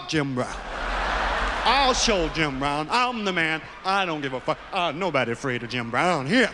Jim Brown. I'll show Jim Brown. I'm the man. I don't give a fuck. Nobody afraid of Jim Brown here.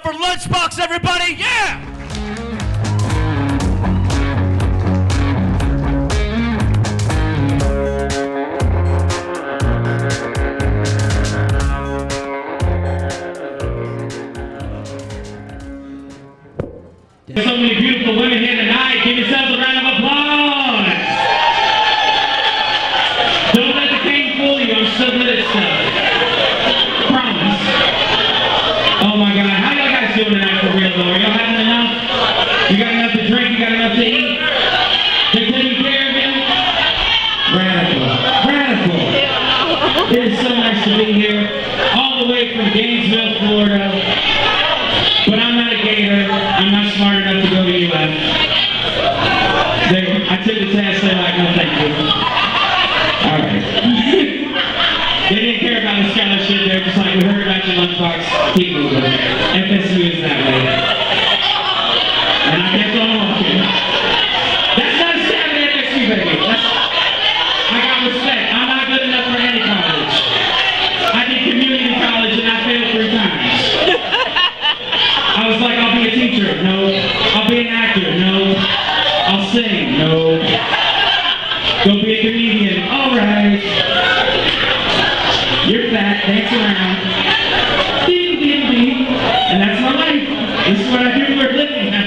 For Lunchbox, everybody, yeah! There's so many beautiful women here tonight. Give yourselves a round of applause. Don't let the king fool you. I'm so good at stuff. Promise. Oh my God. How y'all guys doing tonight for real though? Are y'all having enough? You got enough to drink? You got enough to eat? They're taking care of you? Radical. Radical. It is so nice to be here. All the way from Gainesville, Florida. But I'm not a gator. I'm not smart enough to go to UF. I took the test. They're like, no, thank you. All right. They didn't care about the scholarship. They're just like, we heard about your lunchbox. Keep moving. FSU is that way. And I kept on walking. That's not a stab at FSU, baby. I got respect. I'm not good enough for any college. I did community college and I failed 3 times. I was like, I'll be a teacher. No. I'll be an actor. No. I'll sing. No. Go be a comedian. All right. You're fat. Dance around. Ding, ding, ding. And that's my life. This is what I do for a living now.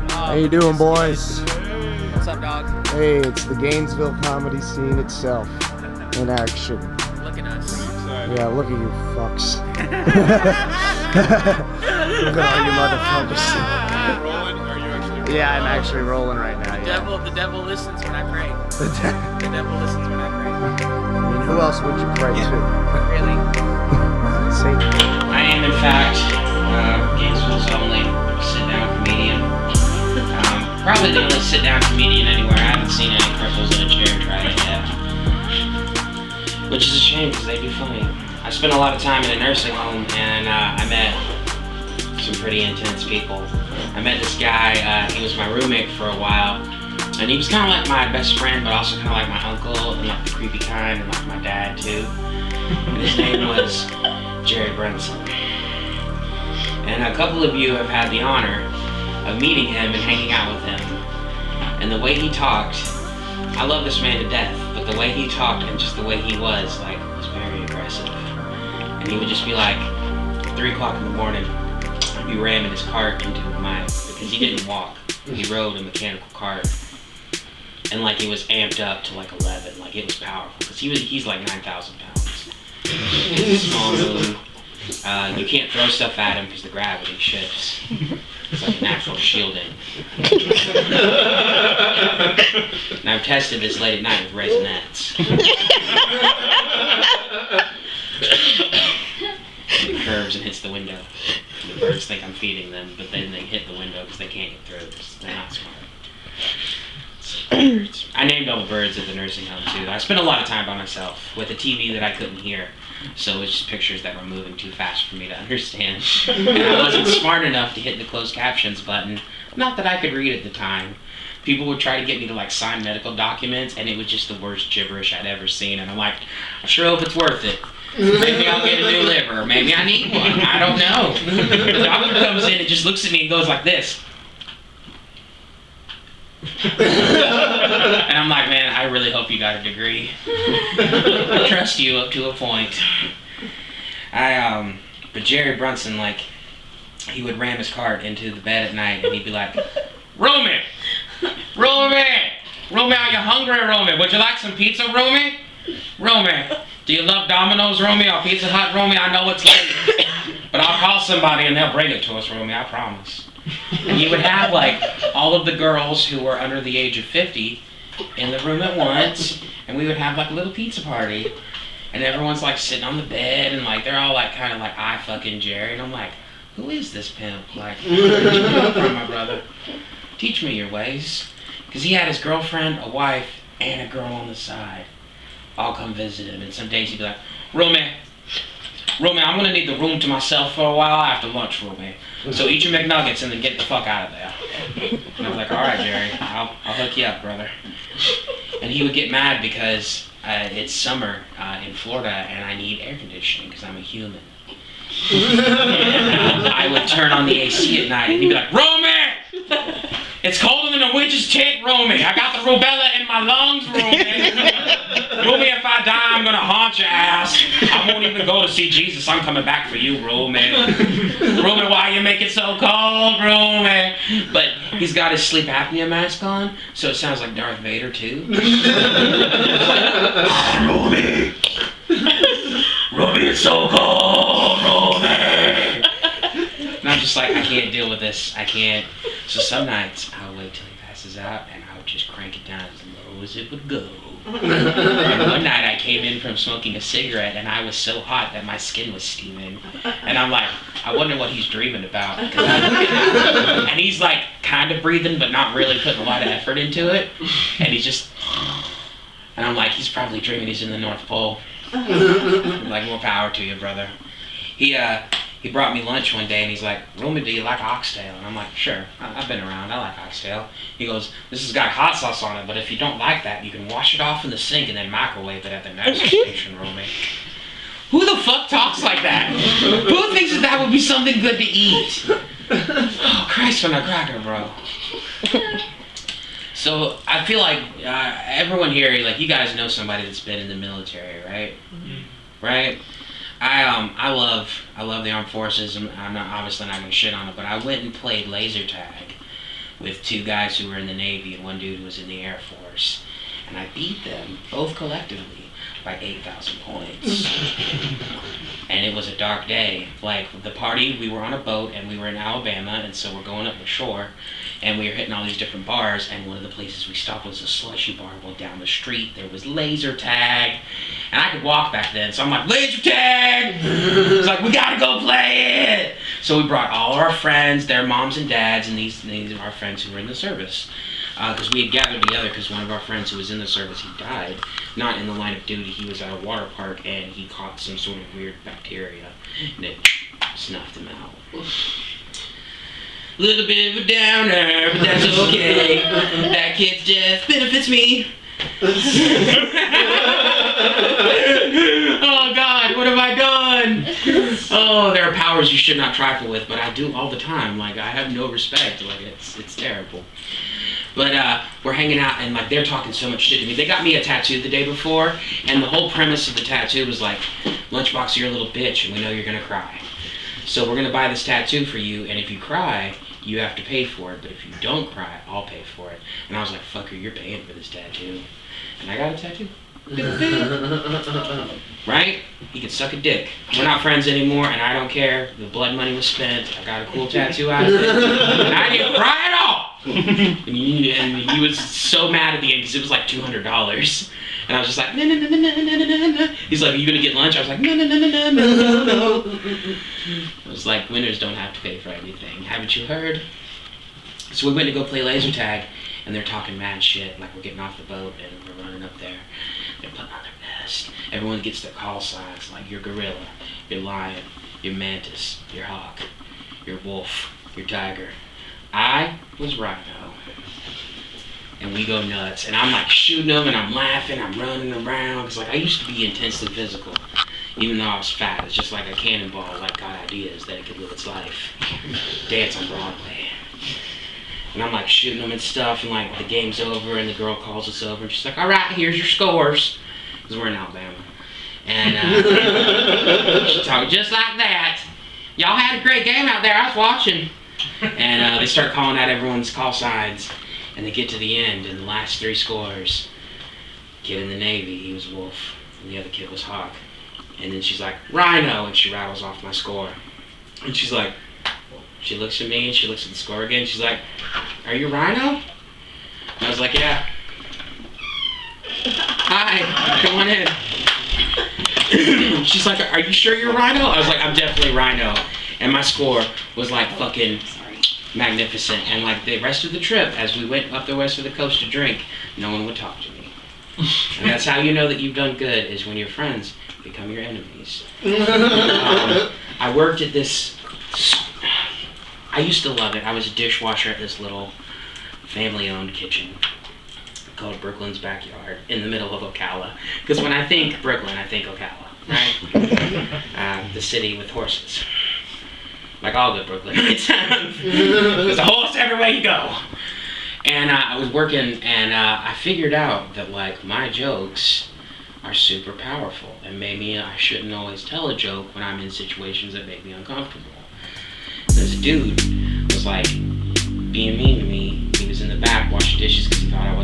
How you doing, boys? What's up, dog? Hey, it's the Gainesville comedy scene itself in action. Look at us. Yeah, look at you fucks. Look at all you motherfuckers. Rolling? Are you actually rolling? Yeah, I'm actually rolling right now. The devil listens when I pray. The devil listens when I pray. I mean, who else would you pray to? Really? Satan. I am, in fact, Gainesville's only sit-down comedian. Probably the only sit-down comedian anywhere. I haven't seen any cripples in a chair try it yet. Which is a shame, because they do funny. I spent a lot of time in a nursing home, and I met some pretty intense people. I met this guy, he was my roommate for a while, and he was kind of like my best friend, but also kind of like my uncle, and like the creepy kind, and like my dad too. And his name was Jerry Brunson. And a couple of you have had the honor of meeting him and hanging out with him. And the way he talked, I love this man to death, but the way he talked and just the way he was, like, was very aggressive. And he would just be like, 3 o'clock in the morning, he'd be ramming his cart into my, because he didn't walk, he rode a mechanical cart. And like, he was amped up to like 11, like it was powerful, because he's like 9,000 pounds. It's a small moon. You can't throw stuff at him because the gravity shifts. It's like natural shielding. And I've tested this late at night with raisinets. And it curves and hits the window. And the birds think I'm feeding them, but then they hit the window because they can't get through because they're not smart. I named all the birds at the nursing home too. I spent a lot of time by myself with a TV that I couldn't hear. So it was just pictures that were moving too fast for me to understand. And I wasn't smart enough to hit the closed captions button. Not that I could read at the time. People would try to get me to like sign medical documents, and it was just the worst gibberish I'd ever seen. And I'm like, I sure hope it's worth it. Maybe I'll get a new liver, or maybe I need one. I don't know. The doctor comes in and just looks at me and goes like this. And I'm like, man, I really hope you got a degree. I trust you up to a point. But Jerry Brunson, like, he would ram his cart into the bed at night, and he'd be like, Romy, are you hungry, Romy? Would you like some pizza, Romy? Do you love Domino's, Romy, or Pizza Hut, Romy? I know it's late. But I'll call somebody and they'll bring it to us, Romy, I promise. And you would have like all of the girls who were under the age of 50 in the room at once, and we would have like a little pizza party. And everyone's like sitting on the bed and like they're all like kind of like I fucking Jerry. And I'm like, who is this pimp? Like, where'd you come from, my brother? Teach me your ways. Because he had his girlfriend, a wife, and a girl on the side all come visit him. And some days he'd be like, Romy, I'm gonna need the room to myself for a while after lunch, Romy. So eat your McNuggets and then get the fuck out of there. And I was like, all right, Jerry, I'll hook you up, brother. And he would get mad because it's summer in Florida and I need air conditioning because I'm a human. And I would turn on the AC at night and he'd be like, Romy! It's colder than a witch's tit, Romy. I got the rubella in my lungs, Romy. Romy, if I die, I'm gonna haunt your ass. I won't even go to see Jesus. I'm coming back for you, Romy. Romy, why you make it so cold, Romy? But he's got his sleep apnea mask on, so it sounds like Darth Vader too. Romy. Romy, it's so cold, Romy. And I'm just like, I can't deal with this. I can't. So some nights, I'll wait till he passes out, and I'll just crank it down as low as it would go. And one night, I came in from smoking a cigarette, and I was so hot that my skin was steaming. And I'm like, I wonder what he's dreaming about. And he's like, kind of breathing, but not really putting a lot of effort into it. And he's just... And I'm like, he's probably dreaming he's in the North Pole. I'm like, more power to you, brother. He brought me lunch one day and he's like, Romy, do you like oxtail? And I'm like, sure, I've been around, I like oxtail. He goes, this has got hot sauce on it, but if you don't like that, you can wash it off in the sink and then microwave it at the next station, Romy. Who the fuck talks like that? Who thinks that would be something good to eat? Oh, Christ on a cracker, bro. So I feel like everyone here, like you guys know somebody that's been in the military, right? Mm-hmm. Right? I love the armed forces. I'm obviously not gonna shit on it, but I went and played laser tag with two guys who were in the Navy and one dude who was in the Air Force, and I beat them both collectively by 8,000 points. And it was a dark day. Like the party, we were on a boat and we were in Alabama, and so we're going up the shore, and we were hitting all these different bars, and one of the places we stopped was a slushy bar. Well, down the street there was laser tag, and I could walk back then, so I'm like, laser tag! It's like, we gotta go play it! So we brought all our friends, their moms and dads, and these are our friends who were in the service. Because we had gathered together because one of our friends who was in the service, he died. Not in the line of duty, he was at a water park and he caught some sort of weird bacteria and it snuffed him out. Little bit of a downer, but that's okay. That kid's death benefits me. Oh God, what have I done? Oh, there are powers you should not trifle with, but I do all the time. Like, I have no respect. Like, it's terrible. But we're hanging out and like they're talking so much shit to me. They got me a tattoo the day before, and the whole premise of the tattoo was like, Lunchbox, you're a little bitch and we know you're gonna cry. So we're gonna buy this tattoo for you, and if you cry, you have to pay for it, but if you don't cry, I'll pay for it. And I was like, fucker, you're paying for this tattoo. And I got a tattoo. Right? He could suck a dick. We're not friends anymore, and I don't care. The blood money was spent. I got a cool tattoo out of it. And I didn't cry at all! And he was so mad at the end because it was like $200. And I was just like, no, no, no, no, no, no, no, no. He's like, are you gonna get lunch? I was like, no, no, no, no, no, no, no. I was like, winners don't have to pay for anything. Haven't you heard? So we went to go play laser tag, and they're talking mad shit. Like, we're getting off the boat and we're running up there. They're putting on their best. Everyone gets their call signs, like you're gorilla, you're lion, you're mantis, you're hawk, you're wolf, you're tiger. I was rhino. And we go nuts. And I'm like shooting them and I'm laughing, I'm running around. Because like I used to be intensely physical. Even though I was fat, it's just like a cannonball, like got ideas that it could live its life. Dance on Broadway. And I'm like shooting them and stuff, and like the game's over and the girl calls us over and she's like, all right, here's your scores. Because we're in Alabama. And she's talking just like that. Y'all had a great game out there, I was watching. And they start calling out everyone's call signs. And they get to the end, and the last three scores, kid in the Navy, he was Wolf, and the other kid was Hawk. And then she's like, Rhino, and she rattles off my score. And she's like, she looks at me and she looks at the score again. She's like, "Are you Rhino?" And I was like, "Yeah." "Hi, come on in." She's like, "Are you sure you're Rhino?" I was like, "I'm definitely Rhino." And my score was like fucking magnificent. And like the rest of the trip, as we went up the west of the coast to drink, no one would talk to me. And that's how you know that you've done good, is when your friends become your enemies. I worked at this, I used to love it. I was a dishwasher at this little family-owned kitchen called Brooklyn's Backyard in the middle of Ocala. Because when I think Brooklyn, I think Ocala, right? The city with horses. Like all good Brooklynites. There's a horse everywhere you go. And I was working, and I figured out that like my jokes are super powerful, and maybe I shouldn't always tell a joke when I'm in situations that make me uncomfortable. This dude was like being mean to me. He was in the back washing dishes because he thought I